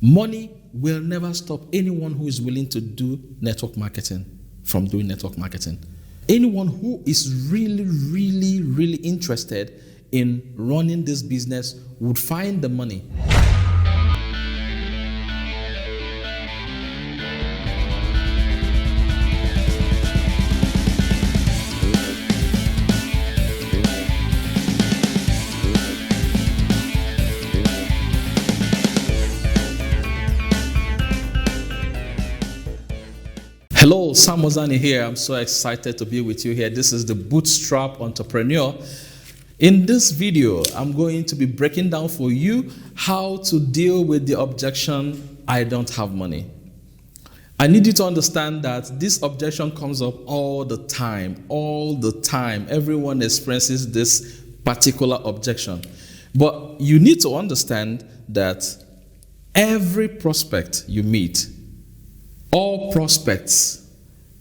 Money will never stop anyone who is willing to do network marketing from doing network marketing. Anyone who is really interested in running this business would find the money. Hello, Sam Ozani here. I'm so excited to be with you here. This is the Bootstrap Entrepreneur. In this video, I'm going to be breaking down for you how to deal with the objection, I don't have money. I need you to understand that this objection comes up all the time. Everyone experiences this particular objection. But you need to understand that every prospect you meet, all prospects,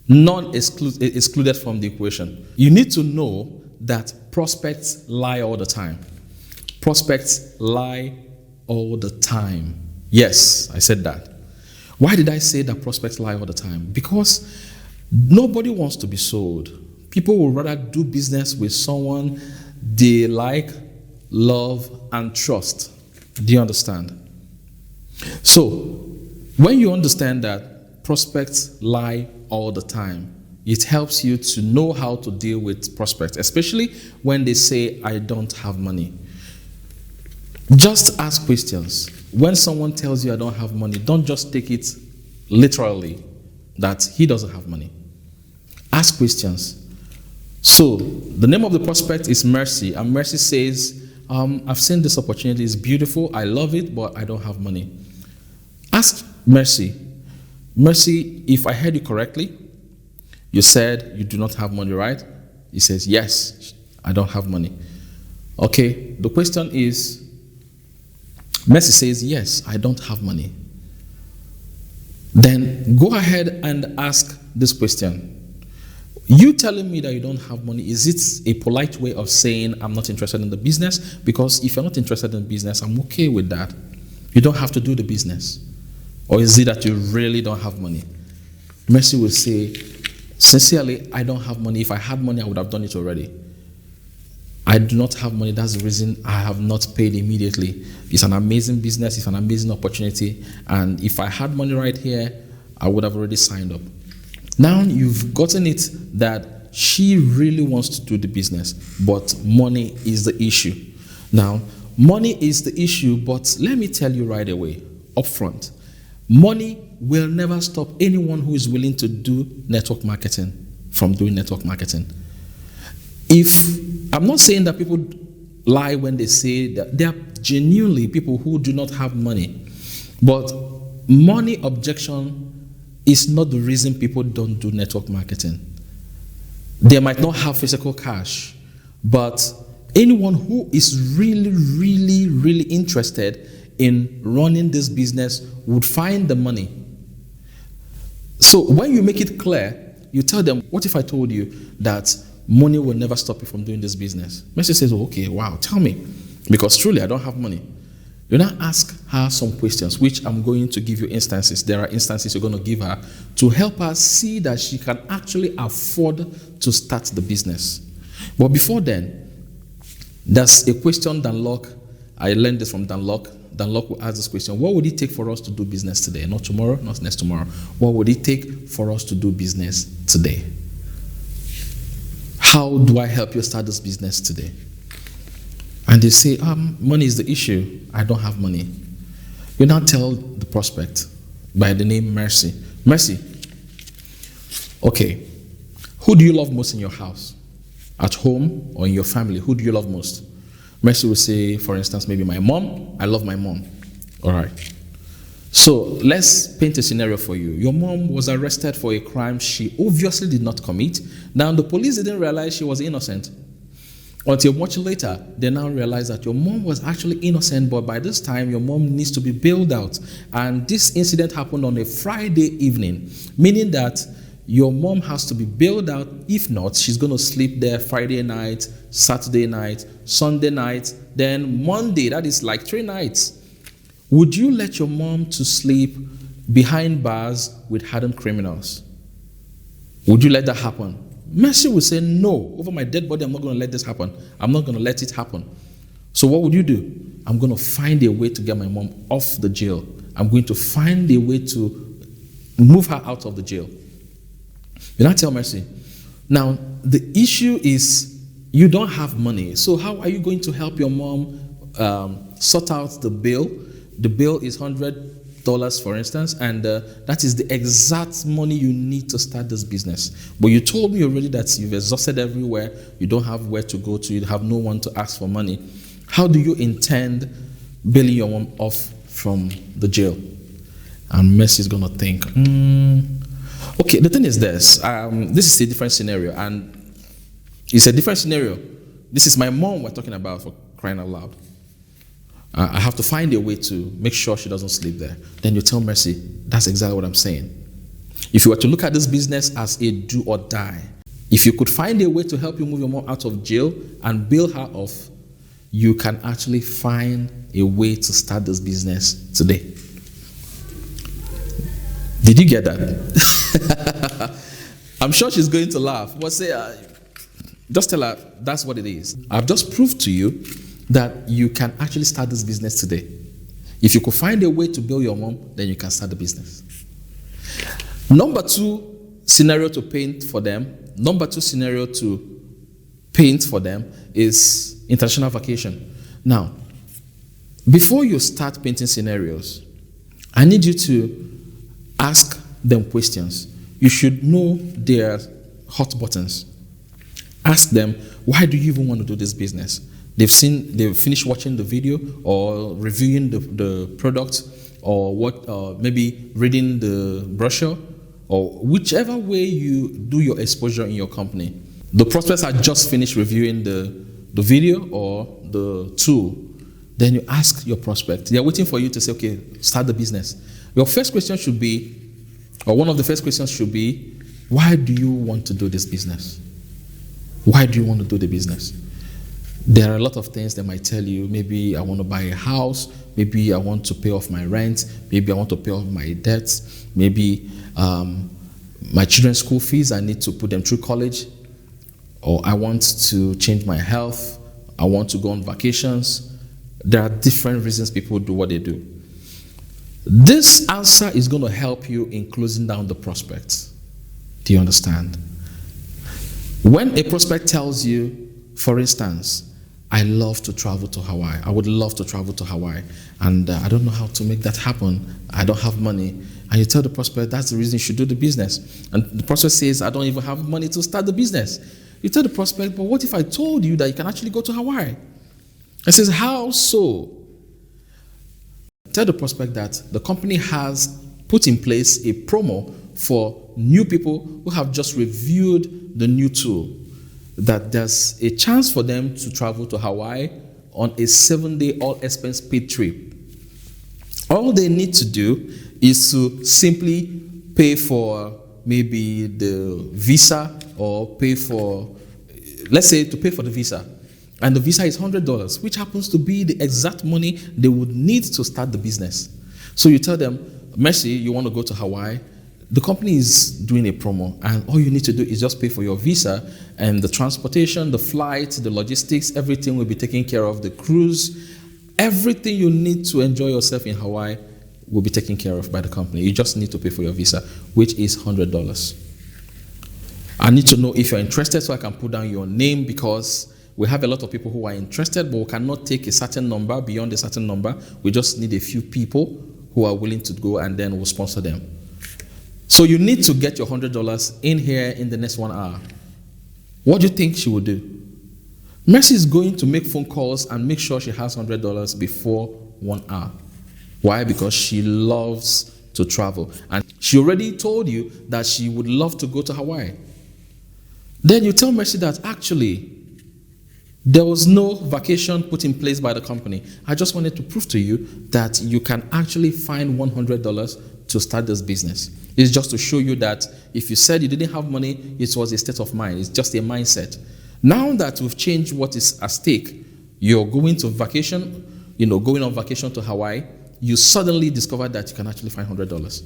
none excluded from the equation. You need to know that prospects lie all the time. Prospects lie all the time. Yes, I said that. Why did I say that prospects lie all the time? Because nobody wants to be sold. People would rather do business with someone they like, love, and trust. Do you understand? So, when you understand that prospects lie all the time, it helps you to know how to deal with prospects, especially when they say, I don't have money. Just ask questions. When someone tells you I don't have money, don't just take it literally that he doesn't have money. Ask questions. So, the name of the prospect is Mercy, and Mercy says, I've seen this opportunity, it's beautiful, I love it, but I don't have money. Ask Mercy, if I heard you correctly, you said you do not have money, right? He says, yes, I don't have money. Okay, the question is, Mercy says, yes, I don't have money. Then go ahead and ask this question. You telling me that you don't have money, is it a polite way of saying I'm not interested in the business? Because if you're not interested in business, I'm okay with that. You don't have to do the business. Or is it that you really don't have money? Mercy will say, sincerely, I don't have money. If I had money, I would have done it already. I do not have money. That's the reason I have not paid immediately. It's an amazing business. It's an amazing opportunity. And if I had money right here, I would have already signed up. Now you've gotten it that she really wants to do the business, but money is the issue. Now, money is the issue, but let me tell you right away, up front, money will never stop anyone who is willing to do network marketing from doing network marketing. I'm not saying that people lie when they say that they are genuinely people who do not have money, but money objection is not the reason people don't do network marketing. They might not have physical cash, but anyone who is really interested in running this business would find the money. So when you make it clear, you tell them, what if I told you that money will never stop you from doing this business? Mercy says, oh, okay, wow, tell me. Because truly, I don't have money. You now ask her some questions, which I'm going to give you instances. There are instances you're going to give her to help her see that she can actually afford to start the business. But before then, there's a question Dan Locke, I learned this from Dan Locke. Dan Locke will ask this question: what would it take for us to do business today? Not tomorrow, not next tomorrow. What would it take for us to do business today? How do I help you start this business today? And they say, money is the issue. I don't have money. You now tell the prospect by the name Mercy. Mercy, okay, who do you love most in your house? At home or in your family, who do you love most? Mercy will say, for instance, maybe my mom. I love my mom. All right. So let's paint a scenario for you. Your mom was arrested for a crime she obviously did not commit. Now, the police didn't realize she was innocent. Until much later, they now realize that your mom was actually innocent, but by this time, your mom needs to be bailed out. And this incident happened on a Friday evening, meaning that your mom has to be bailed out. If not, she's going to sleep there Friday night, Saturday night, Sunday night, then Monday. That is like 3 nights. Would you let your mom to sleep behind bars with hardened criminals? Would you let that happen? Mercy will say, no, over my dead body, I'm not going to let this happen. I'm not going to let it happen. So what would you do? I'm going to find a way to get my mom off the jail. I'm going to find a way to move her out of the jail. You now tell Mercy. Now, the issue is you don't have money. So how are you going to help your mom sort out the bill? The bill is $100, for instance, and that is the exact money you need to start this business. But you told me already that you've exhausted everywhere, you don't have where to go to, you have no one to ask for money. How do you intend bailing your mom off from the jail? And Mercy is going to think, okay, the thing is this. This is a different scenario, and it's a different scenario. This is my mom we're talking about, for crying out loud. I have to find a way to make sure she doesn't sleep there. Then you tell Mercy, that's exactly what I'm saying. If you were to look at this business as a do or die, if you could find a way to help you move your mom out of jail and bail her off, you can actually find a way to start this business today. Did you get that? I'm sure she's going to laugh. But say, just tell her that's what it is. I've just proved to you that you can actually start this business today. If you could find a way to bail your mom, then you can start the business. Number two scenario to paint for them is international vacation. Now, before you start painting scenarios, I need you to ask them questions. You should know their hot buttons. Ask them, why do you even want to do this business? They've finished watching the video or reviewing the product, or maybe reading the brochure, or whichever way you do your exposure in your company. The prospects are just finished reviewing the video or the tool. Then you ask your prospect. They're waiting for you to say, okay, start the business. Your first question should be, or one of the first questions should be, why do you want to do this business? Why do you want to do the business? There are a lot of things they might tell you. Maybe I want to buy a house. Maybe I want to pay off my rent. Maybe I want to pay off my debts. Maybe my children's school fees, I need to put them through college. Or I want to change my health. I want to go on vacations. There are different reasons people do what they do. This answer is going to help you in closing down the prospects. Do you understand? When a prospect tells you, for instance, I love to travel to Hawaii. I would love to travel to Hawaii. And I don't know how to make that happen. I don't have money. And you tell the prospect, that's the reason you should do the business. And the prospect says, I don't even have money to start the business. You tell the prospect, but what if I told you that you can actually go to Hawaii? It says, how so? Tell the prospect that the company has put in place a promo for new people who have just reviewed the new tool, that there's a chance for them to travel to Hawaii on a 7-day all-expense paid trip. All they need to do is to simply pay for maybe the visa, or pay for, let's say, to pay for the visa. And the visa is $100, which happens to be the exact money they would need to start the business. So you tell them, Mercy, you want to go to Hawaii. The company is doing a promo, and all you need to do is just pay for your visa, and the transportation, the flight, the logistics, everything will be taken care of. The cruise, everything you need to enjoy yourself in Hawaii will be taken care of by the company. You just need to pay for your visa, which is $100. I need to know if you're interested so I can put down your name, because we have a lot of people who are interested, but we cannot take a certain number beyond a certain number. We just need a few people who are willing to go, and then we'll sponsor them. So you need to get your $100 in here in the next 1 hour. What do you think she will do? Mercy is going to make phone calls and make sure she has $100 before 1 hour. Why? Because she loves to travel. And she already told you that she would love to go to Hawaii. Then you tell Mercy that actually there was no vacation put in place by the company. I just wanted to prove to you that you can actually find $100 to start this business. It's just to show you that if you said you didn't have money, it was a state of mind. It's just a mindset. Now that we've changed what is at stake, you're going to vacation, going on vacation to Hawaii, you suddenly discover that you can actually find $100.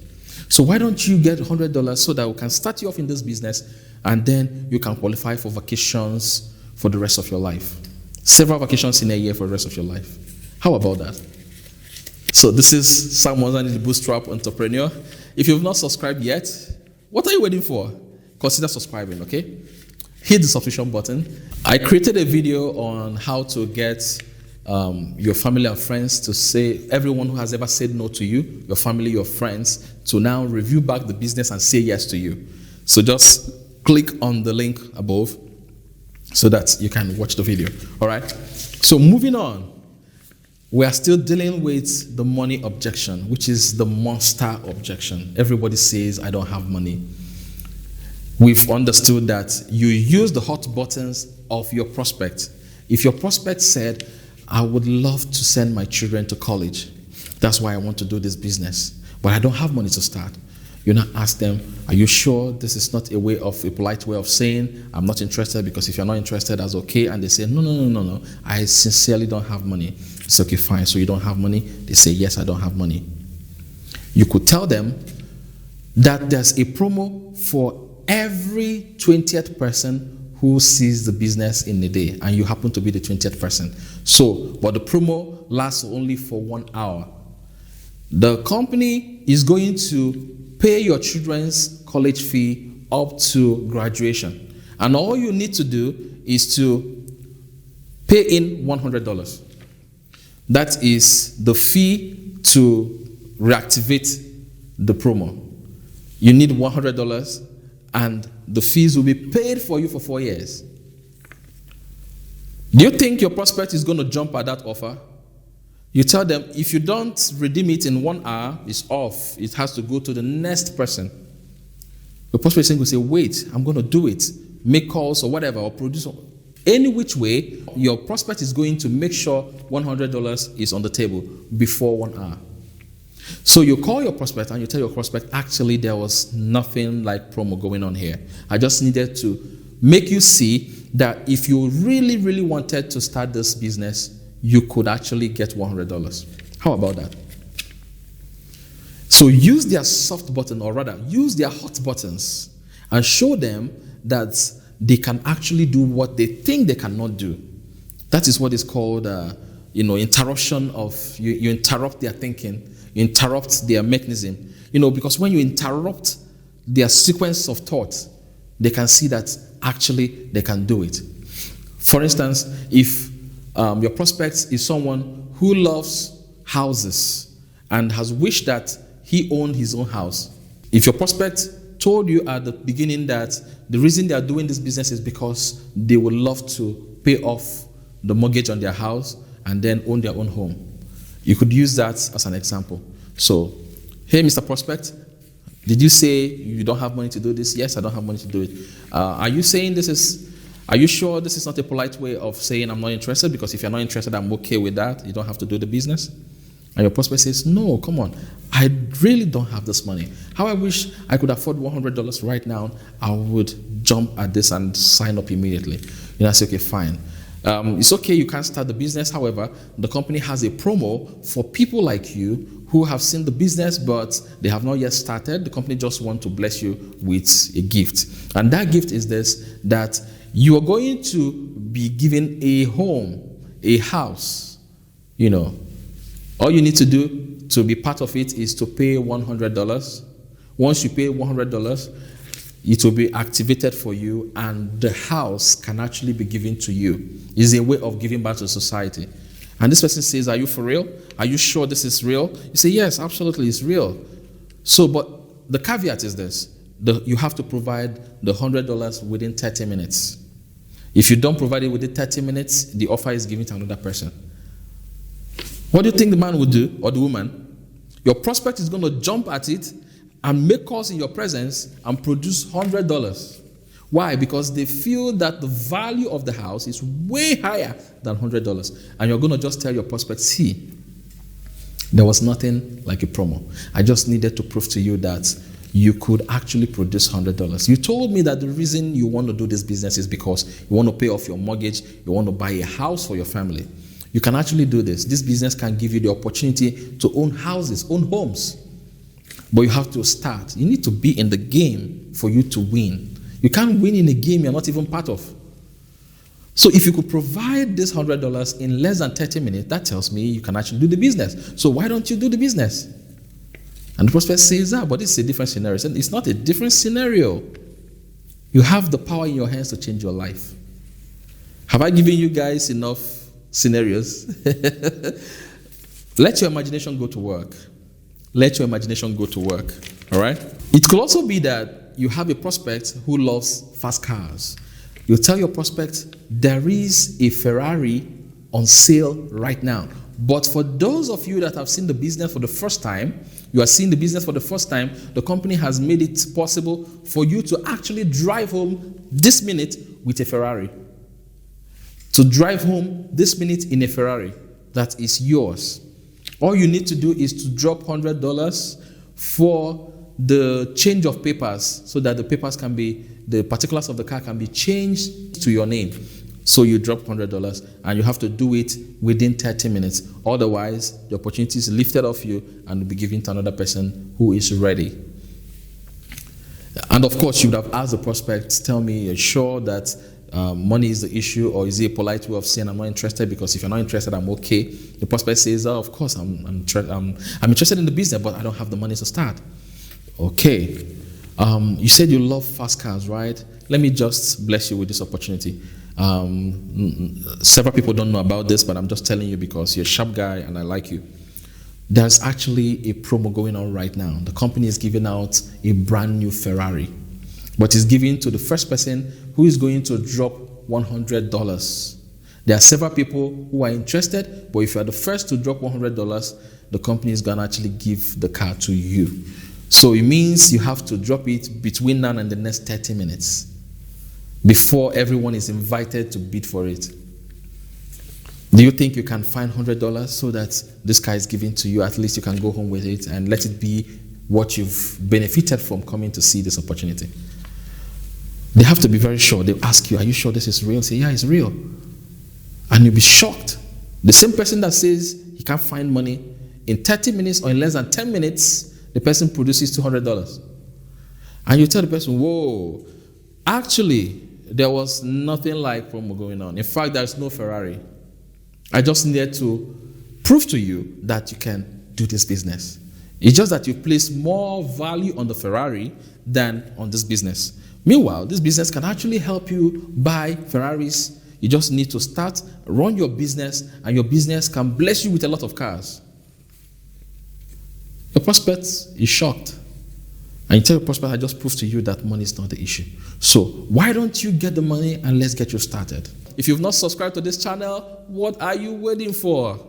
So why don't you get $100 so that we can start you off in this business, and then you can qualify for vacations for the rest of your life. Several vacations in a year for the rest of your life. How about that? So this is Sam Wanzani, the Bootstrap Entrepreneur. If you've not subscribed yet, what are you waiting for? Consider subscribing, okay? Hit the subscription button. I created a video on how to get your family and friends to say, everyone who has ever said no to you, your family, your friends, to now review back the business and say yes to you. So just click on the link above so that you can watch the video. All right. So moving on, we are still dealing with the money objection, which is the monster objection. Everybody says, I don't have money. We've understood that you use the hot buttons of your prospect. If your prospect said, I would love to send my children to college, that's why I want to do this business, but I don't have money to start. You now ask them, are you sure this is not a polite way of saying, I'm not interested, because if you're not interested, that's okay. And they say, no, I sincerely don't have money. It's okay, fine. So you don't have money? They say, yes, I don't have money. You could tell them that there's a promo for every 20th person who sees the business in a day, and you happen to be the 20th person. So, but the promo lasts only for 1 hour. The company is going to pay your children's college fee up to graduation. And all you need to do is to pay in $100. That is the fee to reactivate the promo. You need $100, and the fees will be paid for you for 4 years. Do you think your prospect is going to jump at that offer? You tell them, if you don't redeem it in 1 hour, it's off. It has to go to the next person. The prospect is going to say, wait, I'm going to do it. Make calls or whatever, or produce. Any which way, your prospect is going to make sure $100 is on the table before 1 hour. So you call your prospect and you tell your prospect, actually, there was nothing like promo going on here. I just needed to make you see that if you really, really wanted to start this business, you could actually get $100. How about that? So use their soft button, or rather, use their hot buttons, and show them that they can actually do what they think they cannot do. That is what is called, interruption of, you interrupt their thinking, you interrupt their mechanism. Because when you interrupt their sequence of thought, they can see that actually they can do it. For instance, if your prospect is someone who loves houses and has wished that he owned his own house. If your prospect told you at the beginning that the reason they are doing this business is because they would love to pay off the mortgage on their house and then own their own home, you could use that as an example. So, hey, Mr. Prospect, did you say you don't have money to do this? Yes, I don't have money to do it. Are you sure this is not a polite way of saying I'm not interested? Because if you're not interested, I'm okay with that. You don't have to do the business. And your prospect says, no, come on. I really don't have this money. How I wish I could afford $100 right now. I would jump at this and sign up immediately. I say, okay, fine. It's okay, you can't start the business. However, the company has a promo for people like you who have seen the business, but they have not yet started. The company just wants to bless you with a gift. And that gift is this, that you are going to be given a home, a house. All you need to do to be part of it is to pay $100. Once you pay $100, it will be activated for you, and the house can actually be given to you. It's a way of giving back to society. And this person says, are you for real? Are you sure this is real? You say, yes, absolutely, it's real. So, but the caveat is this. You have to provide the $100 within 30 minutes. If you don't provide it within 30 minutes, the offer is given to another person. What do you think the man would do, or the woman? Your prospect is going to jump at it and make calls in your presence and produce $100. Why? Because they feel that the value of the house is way higher than $100. And you're going to just tell your prospect, see, there was nothing like a promo. I just needed to prove to you that you could actually produce $100. You told me that the reason you want to do this business is because you want to pay off your mortgage, you want to buy a house for your family. You can actually do this. This business can give you the opportunity to own houses, own homes. But you have to start. You need to be in the game for you to win. You can't win in a game you're not even part of. So if you could provide this $100 in less than 30 minutes, that tells me you can actually do the business. So why don't you do the business? And the prospect says that, but it's a different scenario. It's not a different scenario. You have the power in your hands to change your life. Have I given you guys enough scenarios? Let your imagination go to work. Let your imagination go to work. All right? It could also be that you have a prospect who loves fast cars. You tell your prospect, there is a Ferrari on sale right now. But for those of you that have seen the business for the first time, you are seeing the business for the first time, the company has made it possible for you to actually drive home this minute with a Ferrari. To drive home this minute in a Ferrari that is yours. All you need to do is to drop $100 for the change of papers so that the papers can be, the particulars of the car can be changed to your name. So you drop $100 and you have to do it within 30 minutes. Otherwise, the opportunity is lifted off you and will be given to another person who is ready. And of course, you would have asked the prospects, tell me, you're sure that money is the issue, or is it a polite way of saying I'm not interested? Because if you're not interested, I'm okay. The prospect says, oh, of course, I'm interested in the business, but I don't have the money to start. Okay. You said you love fast cars, right? Let me just bless you with this opportunity. Several people don't know about this, but I'm just telling you because you're a sharp guy and I like you. There's actually a promo going on right now. The company is giving out a brand new Ferrari, but it's giving to the first person who is going to drop $100. There are several people who are interested, but if you are the first to drop $100, the company is going to actually give the car to you. So it means you have to drop it between now and the next 30 minutes before everyone is invited to bid for it. Do you think you can find $100 so that this car is given to you? At least you can go home with it and let it be what you've benefited from coming to see this opportunity. They have to be very sure. They'll ask you, are you sure this is real? Say, yeah, it's real. And you'll be shocked. The same person that says he can't find money, in 30 minutes or in less than 10 minutes, the person produces $200. And you tell the person, whoa, actually, there was nothing like promo going on. In fact, there's no Ferrari. I just needed to prove to you that you can do this business. It's just that you place more value on the Ferrari than on this business. Meanwhile, this business can actually help you buy Ferraris. You just need to start, run your business, and your business can bless you with a lot of cars. The prospect is shocked. And you tell the prospect, I just proved to you that money is not the issue. So why don't you get the money and let's get you started? If you've not subscribed to this channel, what are you waiting for?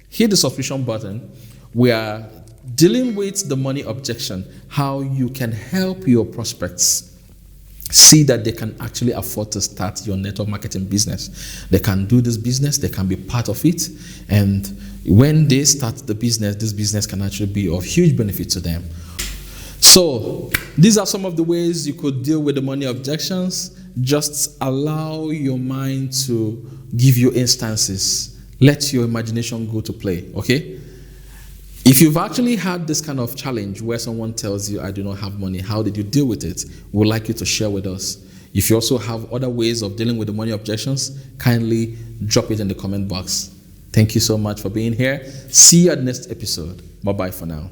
Hit the subscription button. We are dealing with the money objection, how you can help your prospects see that they can actually afford to start your network marketing business. They can do this business, they can be part of it, and when they start the business, this business can actually be of huge benefit to them. So these are some of the ways you could deal with the money objections. Just allow your mind to give you instances. Let your imagination go to play, okay? If you've actually had this kind of challenge where someone tells you, I do not have money, how did you deal with it? We'd like you to share with us. If you also have other ways of dealing with the money objections, kindly drop it in the comment box. Thank you so much for being here. See you at the next episode. Bye-bye for now.